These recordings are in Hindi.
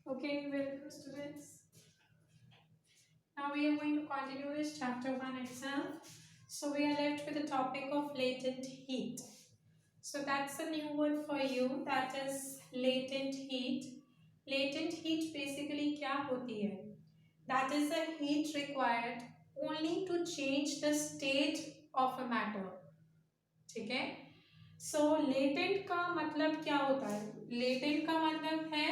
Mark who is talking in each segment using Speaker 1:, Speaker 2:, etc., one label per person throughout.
Speaker 1: Okay, welcome students. Now we are going to continue this chapter 1 itself. So we are left with the topic of latent heat. So that's a new word for you, that is latent heat. Latent heat basically क्या होती है? That is the heat required only to change the state of a matter. ठीक है? So latent का मतलब क्या होता है? Latent का मतलब है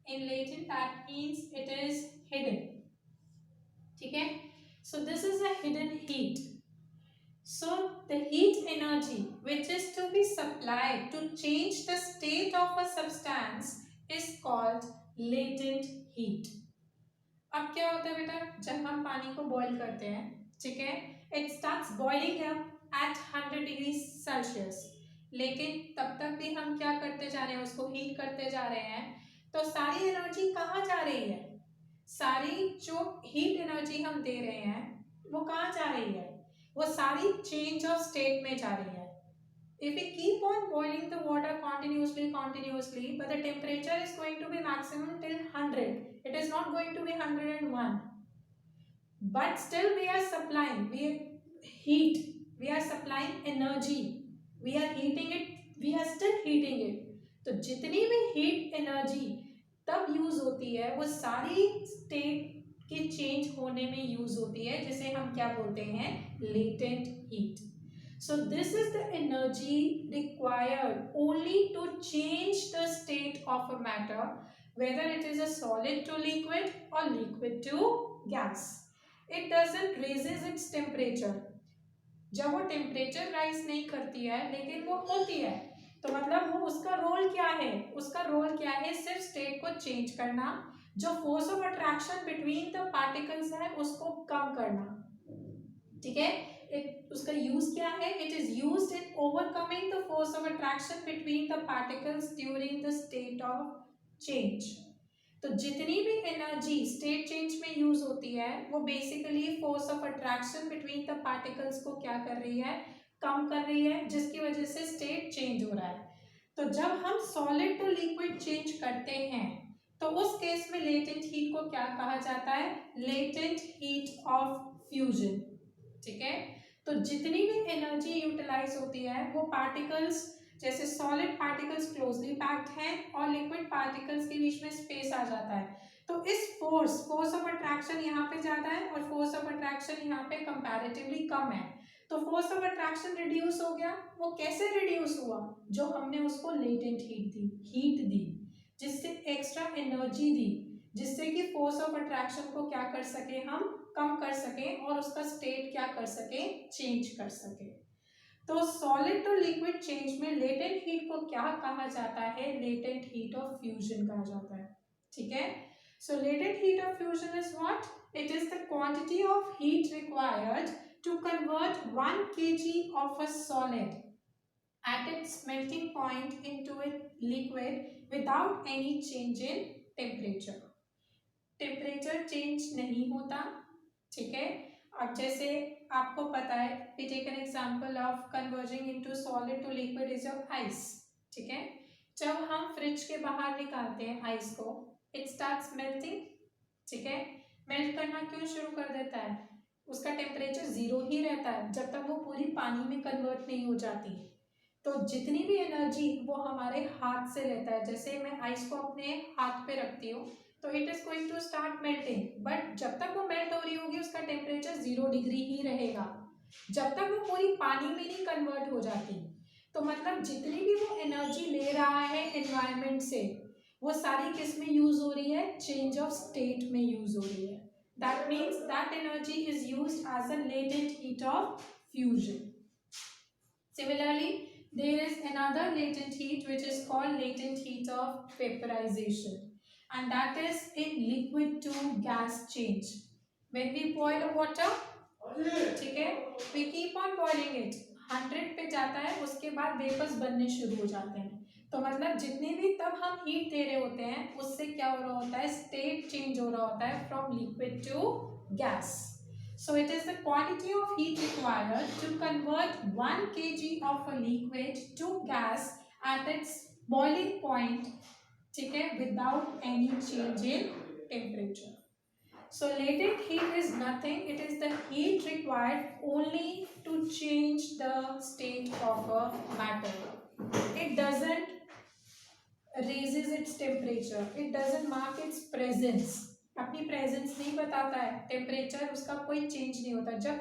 Speaker 1: in latent that means it is hidden. ठीक है? So this is a hidden heat. So the heat energy which is to be supplied to change the state of a substance is called latent heat. अब क्या होता है बेटा, जब हम पानी को बॉईल करते हैं, ठीक है, it starts boiling up at 100 degree Celsius, लेकिन तब तक भी हम क्या करते जा रहे हैं, उसको हीट करते जा रहे हैं, तो सारी एनर्जी कहाँ जा रही है? सारी जो हीट एनर्जी हम दे रहे हैं वो कहाँ जा रही है? वो सारी चेंज ऑफ स्टेट में जा रही है. If we keep on boiling the water continuously, but the temperature is going to be maximum till 100. It is not going to be 101. But still we are supplying, we are supplying energy. We are heating it, we are still heating it. तो जितनी भी हीट एनर्जी तब यूज होती है वो सारी स्टेट के चेंज होने में यूज होती है, जिसे हम क्या बोलते हैं? Latent heat. So this is the energy required only to change the state of a matter, whether it is a solid to liquid or liquid to gas. It doesn't raises its temperature. जब वो टेम्परेचर राइज नहीं करती है लेकिन वो होती है, तो मतलब वो उसका रोल क्या है? उसका रोल क्या है? सिर्फ स्टेट को चेंज करना, जो force of attraction between the particles है उसको कम करना. ठीक है, उसका यूज क्या है? It is used in overcoming the force of attraction between the particles during the state of change. तो जितनी भी एनर्जी स्टेट चेंज में यूज होती है वो basically force of attraction between the particles को क्या कर रही है? कम कर रही है, जिसकी वजह से स्टेट चेंज हो रहा है. तो जब हम सॉलिड टू लिक्विड चेंज करते हैं तो उस केस में लेटेंट हीट को क्या कहा जाता है? Latent heat of fusion. ठीक है, तो जितनी भी एनर्जी यूटिलाइज होती है वो पार्टिकल्स, जैसे सॉलिड पार्टिकल्स क्लोजली पैक्ड हैं और लिक्विड पार्टिकल्स के बीच में स्पेस आ जाता है, तो इस फोर्स ऑफ अट्रैक्शन यहाँ पे ज्यादा है और फोर्स ऑफ अट्रैक्शन यहाँ पे कंपैरेटिवली कम है. तो फोर्स ऑफ अट्रैक्शन रिड्यूस हो गया. वो कैसे रिड्यूस हुआ? जो हमने उसको लेटेंट हीट दी, जिससे एक्स्ट्रा एनर्जी दी, जिससे कि फोर्स ऑफ अट्रैक्शन को क्या कर सके? हम कम कर सके और उसका स्टेट क्या कर सके? चेंज कर सके. तो सॉलिड टू लिक्विड चेंज में लेटेंट हीट को क्या कहा जाता है? लेटेंट हीट ऑफ फ्यूजन कहा जाता है. ठीक है, so latent heat of fusion is what? It is the quantity of heat required to convert 1 kg of a solid at its melting point into a liquid without any change in temperature. Temperature change नहीं होता. ठीक है, अब जैसे आपको पता है, we take an example of converging into solid to liquid is your ice. ठीक है, जब हम फ्रिज के बाहर निकालते हैं आइस को, it starts melting. ठीक है, मेल्ट करना क्यों शुरू कर देता है? उसका टेम्परेचर 0 ही रहता है जब तक वो पूरी पानी में कन्वर्ट नहीं हो जाती. तो जितनी भी एनर्जी वो हमारे हाथ से लेता है, जैसे मैं आइस को अपने हाथ पे रखती हूँ तो it is going to start melting, but जब तक वो मेल्ट हो रही होगी उसका टेम्परेचर 0 डिग्री ही रहेगा, जब तक वो पूरी पानी में नहीं कन्वर्ट हो जाती. तो मतलब जितनी भी वो एनर्जी ले रहा है एनवायरमेंट से, वो सारी किस में यूज हो रही है? चेंज ऑफ स्टेट में यूज हो रही है. That means that energy is used as a latent heat of fusion. Similarly, there is another latent heat which is called latent heat of vaporization, and that is in liquid to gas change. When we boil water, ठीक है, we keep on boiling it, 100 पे जाता है, उसके बाद वेपर्स बनने शुरू हो जाते हैं. तो मतलब जितने भी तब हम हीट दे रहे होते हैं उससे क्या हो रहा होता है? स्टेट चेंज हो रहा होता है from liquid to gas. So it is the quantity of heat required to convert 1 kg of a liquid to gas at its boiling point. ठीक है, without any change in temperature. So latent heat is nothing, it is the heat required only to change the state of a matter. It doesn't raises its temperature, it doesn't mark its presence. अपनी presence नहीं बताता है, temperature उसका कोई change नहीं होता. जब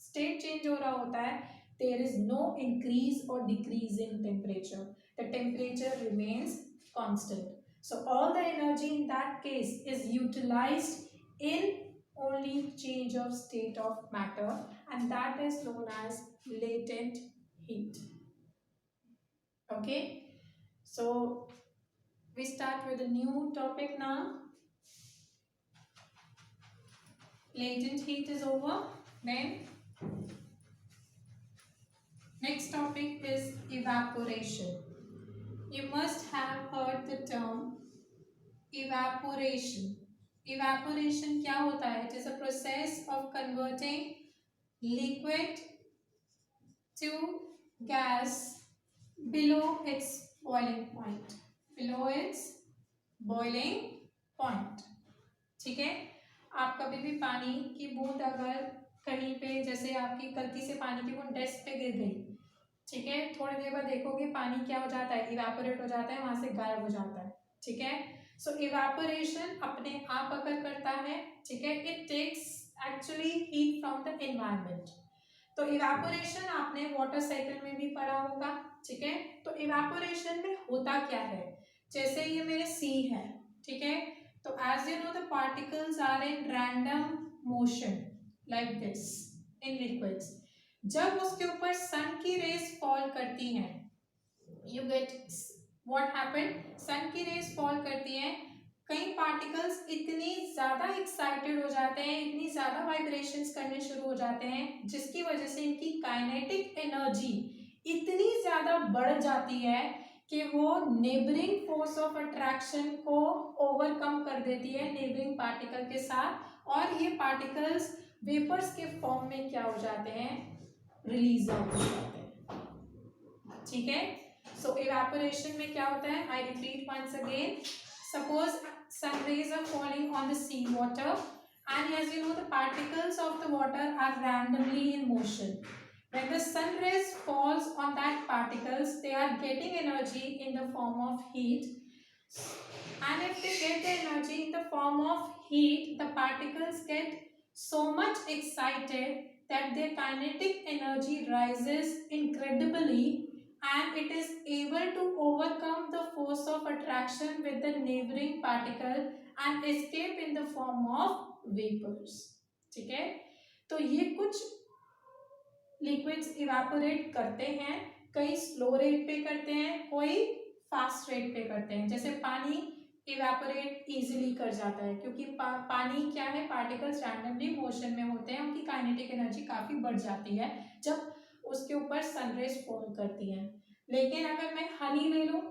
Speaker 1: state change हो रहा होता है, there is no increase or decrease in temperature. The temperature remains constant. So all the energy in that case is utilized in only change of state of matter, and that is known as latent heat. Okay, so we start with a new topic now. Latent heat is over. Then next topic is evaporation. You must have heard the term evaporation. Evaporation क्या होता है? It is a process of converting liquid to gas below its boiling point. Below its boiling point. ठीक है, आप कभी भी पानी की बूंद अगर कहीं पे, जैसे आपकी गलती से पानी की बूंद डेस्क पे गिर गई, ठीक है, थोड़ी देर बाद देखोगे पानी क्या हो जाता है, इवेपोरेट हो जाता है, वहां से गायब हो जाता है. ठीक है, सो इवेपोरेशन अपने आप अगर करता है, ठीक है, it takes actually heat from the environment. तो इवेपोरेशन आपने वाटर साइकिल में भी पढ़ा होगा. ठीक है, तो इवेपोरेशन में होता क्या है, जैसे ये मेरे सी है, ठीक है, तो as you know the particles are in random motion like this in liquids. जब उसके ऊपर सन की रेज फॉल करती हैं, you get what happened, sun की रेज फॉल करती हैं, कई पार्टिकल्स इतनी ज्यादा एक्साइटेड हो जाते हैं, इतनी ज्यादा वाइब्रेशंस करने शुरू हो जाते हैं, जिसकी वजह से इनकी काइनेटिक एनर्जी इतनी ज्यादा बढ़ जाती है कि वो नेबरिंग फोर्स ऑफ अट्रैक्शन को ओवरकम कर देती है नेबरिंग पार्टिकल के साथ, और ये पार्टिकल्स वेपर्स के फॉर्म में क्या हो जाते हैं, रिलीज आउट हो जाते हैं. ठीक है, सो इवेपोरेशन में क्या होता है, I repeat once again. Suppose sun rays are falling on the sea water, and as you know the particles of the water are randomly in motion. When the sun rays falls on that particles, they are getting energy in the form of heat, and if they get the energy in the form of heat, the particles get so much excited that their kinetic energy rises incredibly, and it is able to overcome the force of attraction with the neighboring particle and escape in the form of vapors. ठीक है, तो ये कुछ लिक्विड्स इवेपोरेट करते हैं, कई स्लो रेट पे करते हैं, कोई फास्ट रेट पे करते हैं. जैसे पानी इवेपोरेट इजीली कर जाता है क्योंकि पानी क्या है, पार्टिकल्स रैंडमली मोशन में होते हैं, उनकी काइनेटिक एनर्जी काफी बढ़ जाती है जब उसके ऊपर सनरेज फॉल करती हैं. लेकिन अगर मैं हनी ले लूं,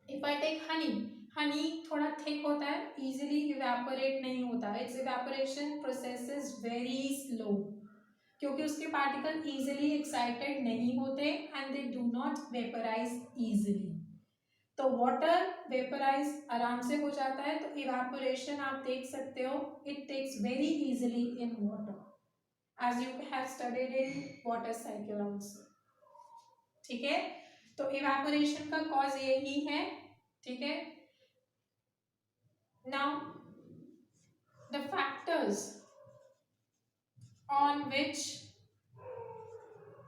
Speaker 1: if I take honey, honey थोड़ा थिक होता है, इजीली इवेपोरेट नहीं होता, it's evaporation process is very slow क्योंकि उसके पार्टिकल इजीली एक्साइटेड नहीं होते and they do not vaporise easily. तो वाटर वेपराइज आराम से हो जाता है, तो इवेपोरेशन आप देख सकते हो, it takes very easily in water, as you have studied in water cycle also. ठीक है, तो इवेपोरेशन का कॉज यही है. ठीक है, now the factors on which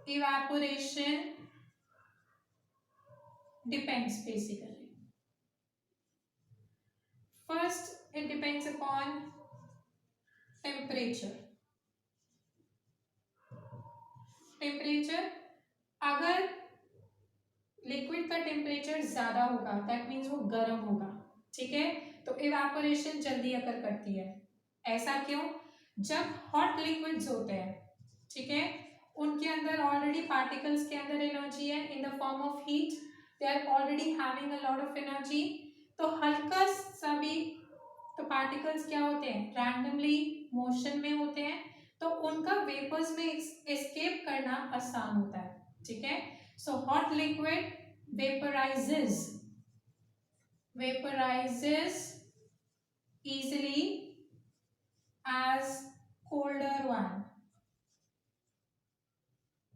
Speaker 1: evaporation depends basically. First, it depends upon temperature. Temperature, अगर लिक्विड का टेम्परेचर ज्यादा होगा दैट मीन्स वो गर्म होगा. ठीक है, तो इवेपोरेशन जल्दी अकर करती है. ऐसा क्यों, जब हॉट लिक्विड्स होते हैं, ठीक है, उनके अंदर ऑलरेडी पार्टिकल्स के अंदर एनर्जी है in the form of heat, they are already having a lot of energy. तो हल्का सा भी, तो पार्टिकल्स क्या होते हैं, रैंडमली मोशन में होते हैं, तो उनका वेपर्स में एस्केप करना आसान होता है. ठीक है, so hot liquid vaporizes vaporizes easily as colder one।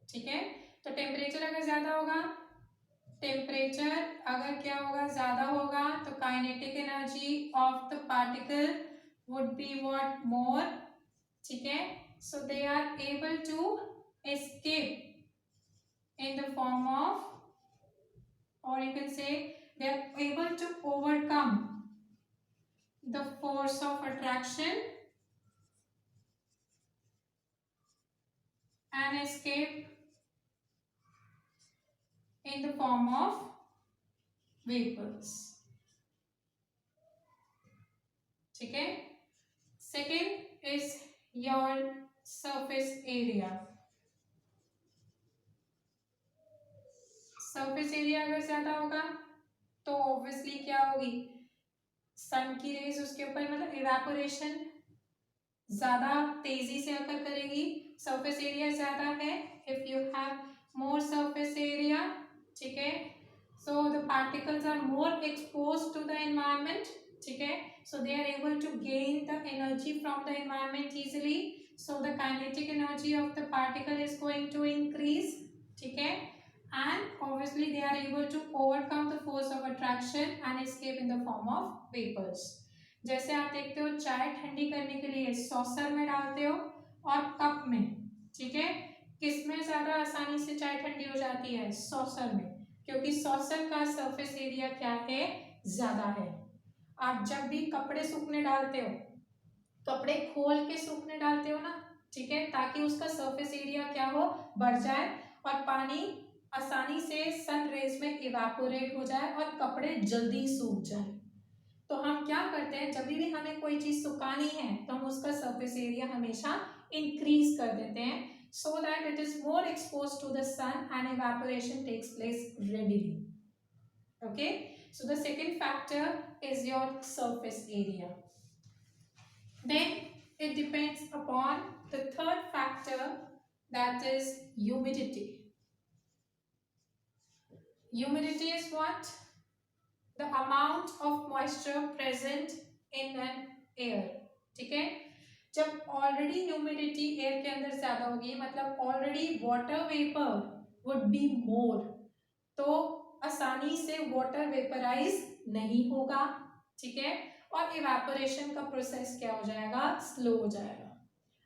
Speaker 1: ठीक है, तो टेम्परेचर अगर ज्यादा होगा, टेम्परेचर अगर क्या होगा, ज्यादा होगा, तो kinetic energy of the particle would be what, more. ठीक है, so they are able to escape in the form of, or you can say they are able to overcome the force of attraction and escape in the form of vapors। ठीक है, second is your surface area. Surface area अगर ज्यादा होगा तो ऑब्वियसली क्या होगी, सन की रेज उसके ऊपर, मतलब इवेपोरेशन ज्यादा तेजी से अकर करेगी। सरफेस एरिया ज्यादा है, if you have more surface area, ठीक है, so the particles are more expose to the environment. ठीक है, so they are able to gain the energy from the environment easily, so the kinetic energy of the particle is going to increase। ठीक है, and obviously they are able to overcome the force of attraction and escape in the form of vapors। जैसे आप देखते हो चाय ठंडी करने के लिए सॉसर में डालते हो और कप में। ठीक है, किसमें ज्यादा आसानी से चाय ठंडी हो जाती है, सॉसर में, क्योंकि सॉसर का सरफेस एरिया क्या है, ज्यादा है। आप जब भी कपड़े सूखने डालते हो, कपड़े खोल के सूखने डालते हो ना, ठीक है, ताकि उसका सरफेस एरिया क्या हो, बढ़ जाए और पानी आसानी से सन रेज में इवेपोरेट हो जाए और कपड़े जल्दी सूख जाए। तो हम क्या करते हैं, जब भी हमें कोई चीज सुखानी है तो हम उसका सरफेस एरिया हमेशा इंक्रीज कर देते हैं, so that it is more exposed to the sun and evaporation takes place readily। Okay, so the second factor is your surface area। Then it depends upon the third factor, that is humidity। Humidity is what? The amount of moisture present in an air। ठीक है, जब ऑलरेडी ह्यूमिडिटी एयर के अंदर ज्यादा होगी, मतलब already water vapour would be more, तो आसानी से वाटर वेपराइज नहीं होगा। ठीक है, और इवेपोरेशन का प्रोसेस क्या हो जाएगा, स्लो हो जाएगा।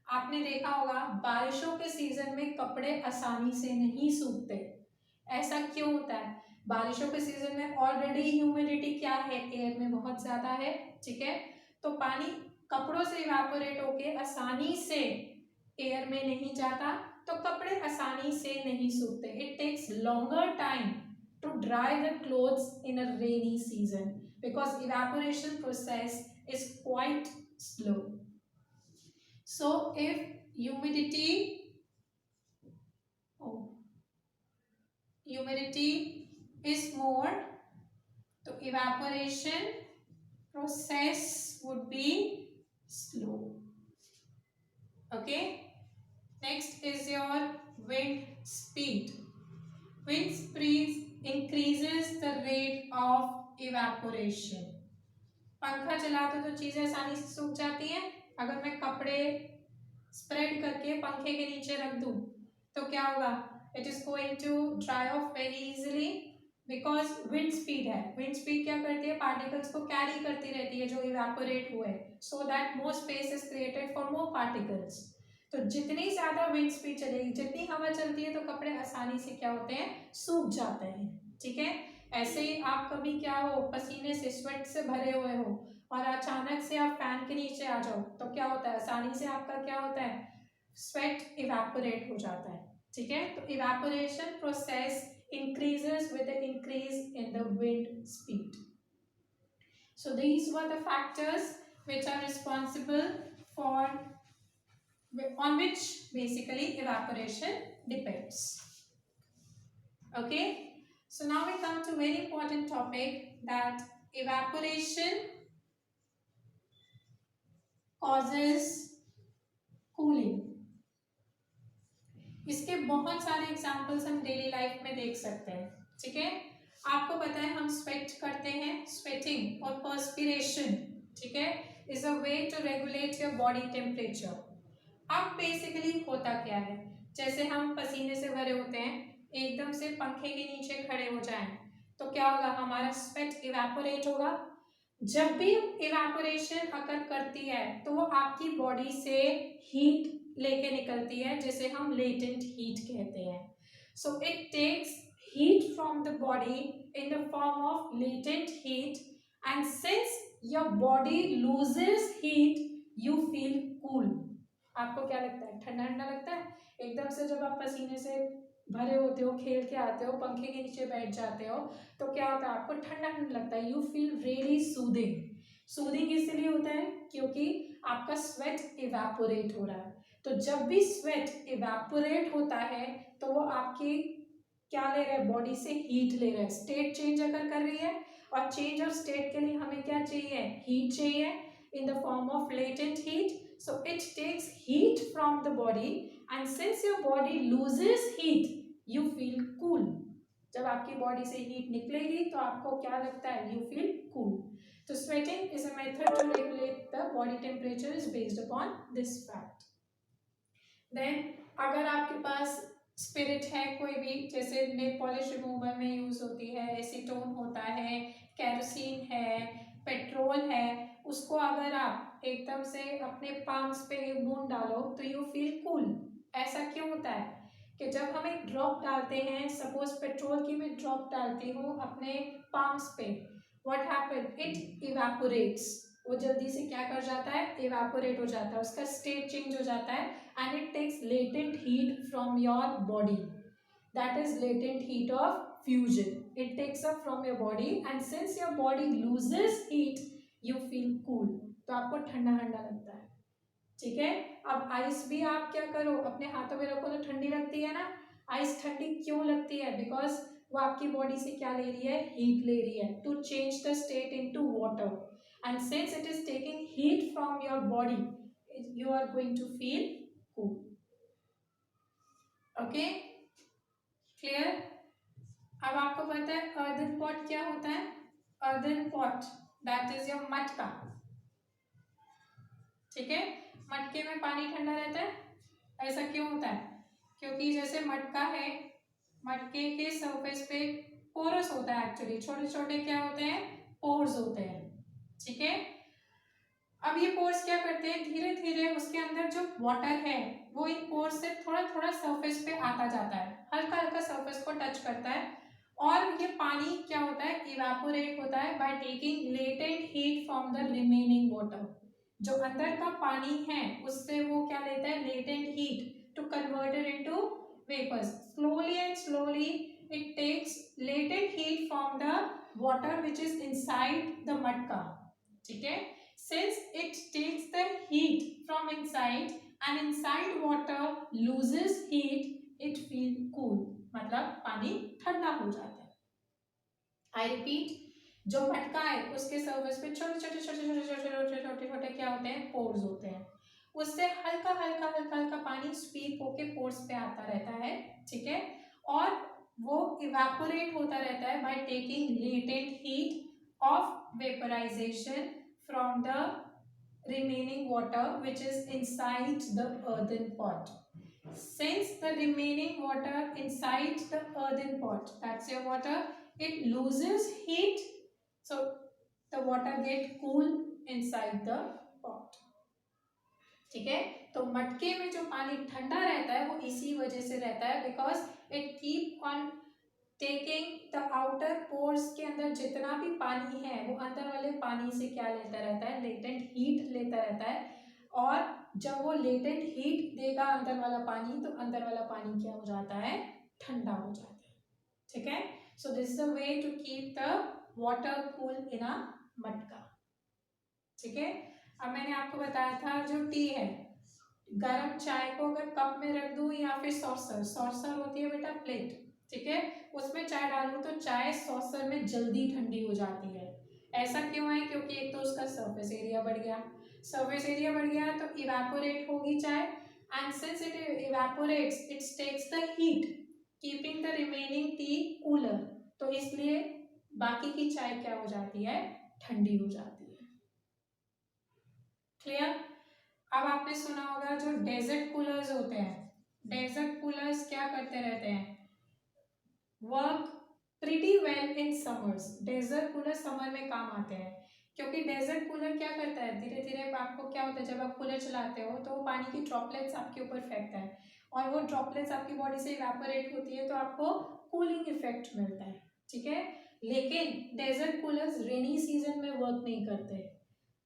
Speaker 1: आपने देखा होगा बारिशों के सीजन में कपड़े आसानी से नहीं सूखते। ऐसा क्यों होता है, बारिशों के सीजन में ऑलरेडी ह्यूमिडिटी क्या है, एयर में बहुत ज्यादा है। ठीक है, तो पानी कपड़ों से इवेपोरेट होके आसानी से एयर में नहीं जाता, तो कपड़े आसानी से नहीं सूखते। It takes longer time to dry the clothes in a rainy season because evaporation process is quite slow। So if humidity is more, तो evaporation process would be slow। Okay, next is your wind speed। Wind speed increases the rate of evaporation। पंखा चलाते तो चीजें आसानी से सूख जाती हैं। अगर मैं कपड़े स्प्रेड करके पंखे के नीचे रख दूं तो क्या होगा, it is going to dry off very easily because wind speed है। विंड स्पीड क्या करती है, पार्टिकल्स को कैरी करती रहती है जो इवेपोरेट हुए, so that more space is created for more particles. तो जितनी ज्यादा विंड स्पीड चलेगी, जितनी हवा चलती है, तो कपड़े आसानी से क्या होते हैं, सूख जाते हैं। ठीक है, ऐसे ही आप कभी क्या हो, पसीने से स्वेट से भरे हुए हो और अचानक से आप फैन के नीचे आ जाओ तो क्या होता है, आसानी से आपका क्या होता है, स्वेट इवेपोरेट हो जाता है। ठीक है, तो evaporation process increases with the increase in the wind speed। So these were the factors which are responsible for, on which basically evaporation depends। Okay, so now we come to very important topic, that evaporation causes cooling। इसके बहुत सारे एग्जाम्पल्स हम डेली लाइफ में देख सकते हैं। ठीक है, आपको पता है हम स्वेट करते हैं, स्वेटिंग और पर्सपिरेशन, ठीक है, is a way to regulate your body temperature. अब बेसिकली होता क्या है, जैसे हम पसीने से भरे होते हैं, एकदम से पंखे के नीचे खड़े हो जाएं तो क्या होगा, हमारा स्वेट इवेपोरेट होगा। जब भी इवेपोरेशन अकर करती है तो वो आपकी बॉडी से हीट लेके निकलती है, जिसे हम लेटेंट हीट कहते हैं। So it takes heat from the body in the form of latent heat, and since your body loses heat you feel cool। आपको क्या लगता है, ठंडा ठंडा लगता है? एकदम से जब आप पसीने से भरे होते हो, खेल के आते हो, पंखे के नीचे बैठ जाते हो तो क्या होता है, आपको ठंडा ठंडा लगता है, you feel really soothing. Soothing इसलिए होता है क्योंकि आपका स्वेट इवेपोरेट हो रहा है। तो जब भी स्वेट इवेपोरेट होता है तो वो आपकी क्या ले रहा है, बॉडी से हीट ले रहा है, स्टेट चेंज अगर कर रही है, और चेंज ऑफ स्टेट के लिए हमें क्या चाहिए, हीट चाहिए in the form of latent heat. So it takes heat from the body, and since your body loses heat you feel cool. जब आपकी बॉडी से हीट निकलेगी तो आपको क्या लगता है, यू फील कूल। तो sweating is a method to regulate the body temperature, is based upon this fact. Then अगर आपके पास स्पिरिट है कोई भी, जैसे नेल पॉलिश रिमूवर में यूज होती है, एसीटोन होता है, केरोसिन है, पेट्रोल है, उसको अगर आप एकदम से अपने पाम्स पे एक बूंद डालो तो यू फील कूल। ऐसा क्यों होता है कि जब हम एक ड्रॉप डालते हैं, सपोज पेट्रोल की मैं ड्रॉप डालती हूँ अपने पाम्स पे, व्हाट हैपन, इट इवेपोरेट्स, वो जल्दी से क्या कर जाता है, इवेपोरेट हो जाता है, उसका स्टेट चेंज हो जाता है, and it takes latent heat from your body, that is latent heat of fusion, it takes up from your body, and since your body loses heat you feel cool, तो आपको ठंडा ठंडा लगता है, ठीक है। अब आइस भी आप क्या करो, अपने हाथों में रखो तो ठंडी लगती है ना, आइस ठंडी क्यों लगती है, बिकॉज वो आपकी बॉडी से क्या ले रही है, हीट ले रही है, to change the state into water, and since it is taking heat from your body you are going to feel cool। Okay, clear. अब आपको पता है अर्दन पॉट क्या होता है, earthen pot that is your मटका, ठीक है। मटके में पानी ठंडा रहता है, ऐसा क्यों होता है, क्योंकि जैसे मटका है, मटके के सरफेस पे पोरस होता है, एक्चुअली छोटे छोटे क्या होते हैं, पोर्स होते हैं, ठीक है। अब ये पोर्स क्या करते हैं, धीरे धीरे उसके अंदर जो वाटर है वो इन पोर्स से थोड़ा थोड़ा सरफेस पे आता जाता है, हल्का हल्का सरफेस को टच करता है, और ये पानी क्या होता है, इवेपोरेट होता है by taking latent heat from the remaining water. जो अंदर का पानी है उससे वो क्या लेता है, latent heat to convert it into vapours. Slowly and slowly it takes latent heat from the water which is inside the मटका, ठीक है। Since it takes the heat from inside and inside water loses heat, it feels cool, मतलब पानी ठंडा हो जाता है। I repeat, जो मटका है उसके सरफेस पे छोटे छोटे छोटे छोटे छोटे छोटे छोटे छोटे क्या होते हैं, पोर्स होते हैं, उससे हल्का हल्का हल्का हल्का पानी स्वीप होके पोर्स पे आता रहता है, ठीक है, और वो इवेपोरेट होता रहता है by taking latent heat of vaporisation from the remaining water which is inside the earthen pot. Since the remaining water inside the earthen pot, that's your water, it loses heat, so the water get cool inside the pot, ठीक है। तो मटके में जो पानी ठंडा रहता है वो इसी वजह से रहता है, because it keep on taking the outer pores के अंदर जितना भी पानी है वो अंदर वाले पानी से क्या लेता रहता है, लेटेंट हीट लेता रहता है, और जब वो लेटेंट हीट देगा अंदर वाला पानी तो अंदर वाला पानी क्या हो जाता है, ठंडा हो जाता है, ठीक है। So this is a way to keep the water cool in a matka, ठीक है। अब मैंने आपको बताया था जो टी है, गर्म चाय को अगर कप में रख दूं या फिर सॉसर, सॉसर होती है बेटा प्लेट, ठीक है, उसमें चाय डालूं तो चाय सॉसर में जल्दी ठंडी हो जाती है। ऐसा क्यों है, क्योंकि एक तो उसका सरफेस एरिया बढ़ गया, सरफेस एरिया बढ़ गया तो इवेपोरेट होगी चाय, and since it evaporates it takes the heat keeping the remaining tea cooler, तो इसलिए बाकी की चाय क्या हो जाती है, ठंडी हो जाती है। क्लियर। अब आपने सुना होगा जो डेजर्ट कूलर्स होते हैं, डेजर्ट कूलर्स क्या करते रहते हैं, work pretty well in summers. Desert cooler summer में काम आते हैं, क्योंकि डेजर्ट कूलर क्या करता है, धीरे धीरे आपको क्या होता है, जब आप कूलर चलाते हो तो वो पानी की ड्रॉपलेट्स आपके ऊपर फेंकता है और वो ड्रॉपलेट्स आपकी बॉडी से इवेपोरेट होती है, तो आपको कूलिंग इफेक्ट मिलता है, ठीक है। लेकिन डेजर्ट कूलर्स रेनी सीजन में वर्क नहीं करते।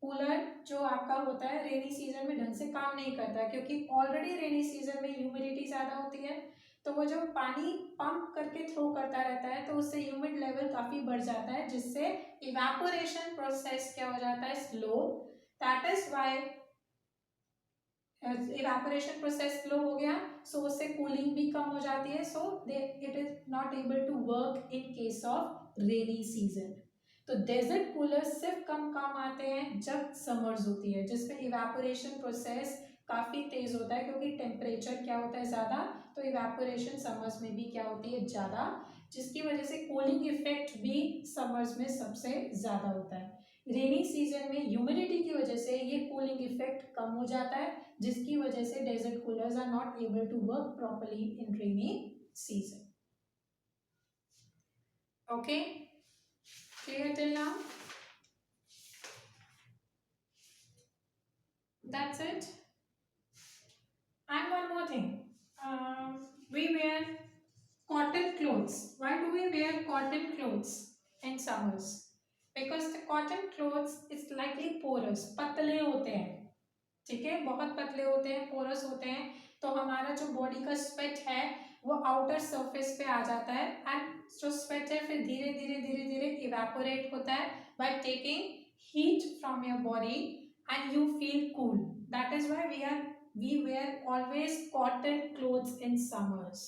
Speaker 1: कूलर जो आपका होता है रेनी सीजन में ढंग से काम नहीं करता, क्योंकि ऑलरेडी रेनी सीजन में ह्यूमिडिटी ज्यादा होती है, तो वो जो पानी पंप करके थ्रो करता रहता है तो उससे ह्यूमिड लेवल काफी बढ़ जाता है, जिससे इवेपोरेशन प्रोसेस क्या हो जाता है, slow. That is why evaporation process slow हो गया, सो उससे कूलिंग भी कम हो जाती है, so it is not able to work in case of rainy season. तो डेजर्ट कूलर सिर्फ कम काम आते हैं जब समर्स होती है, जिसमें इवेपोरेशन प्रोसेस काफी तेज होता है, क्योंकि टेम्परेचर क्या होता है ज्यादा, तो इवेपोरेशन समर्स में भी क्या होती है, ज्यादा, जिसकी वजह से कूलिंग इफेक्ट भी समर्स में सबसे ज्यादा होता है। रेनी सीजन में ह्यूमिडिटी की वजह से ये कूलिंग इफेक्ट कम हो जाता है, जिसकी वजह से desert coolers are not able to work properly in rainy season. Okay, clear till now? That's it. And one more thing, we wear cotton clothes. Why do we wear cotton clothes in summers? Because the cotton clothes is slightly porous, पतले होते हैं, ठीक है, बहुत पतले होते हैं, पोरस होते हैं, तो हमारा जो बॉडी का स्वेट है वो आउटर सरफेस पे आ जाता है, एंड जो स्वेट है फिर धीरे धीरे धीरे धीरे इवेपोरेट होता है by taking heat from your body and you feel cool. That is why we wear always cotton clothes in summers,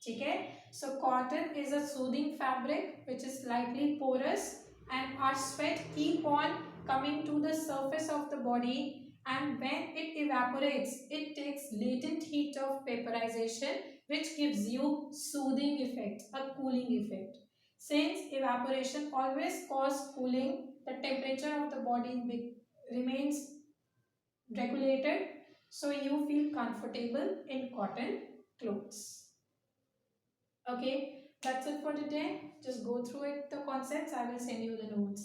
Speaker 1: ठीक है। So cotton is a soothing fabric which is slightly porous, and our sweat keep on coming to the surface of the body, and when it evaporates it takes latent heat of vaporization, which gives you soothing effect, a cooling effect. Since evaporation always cause cooling, the temperature of the body remains regulated, so you feel comfortable in cotton clothes. Okay, that's it for today. Just go through it, the concepts. I will send you the notes.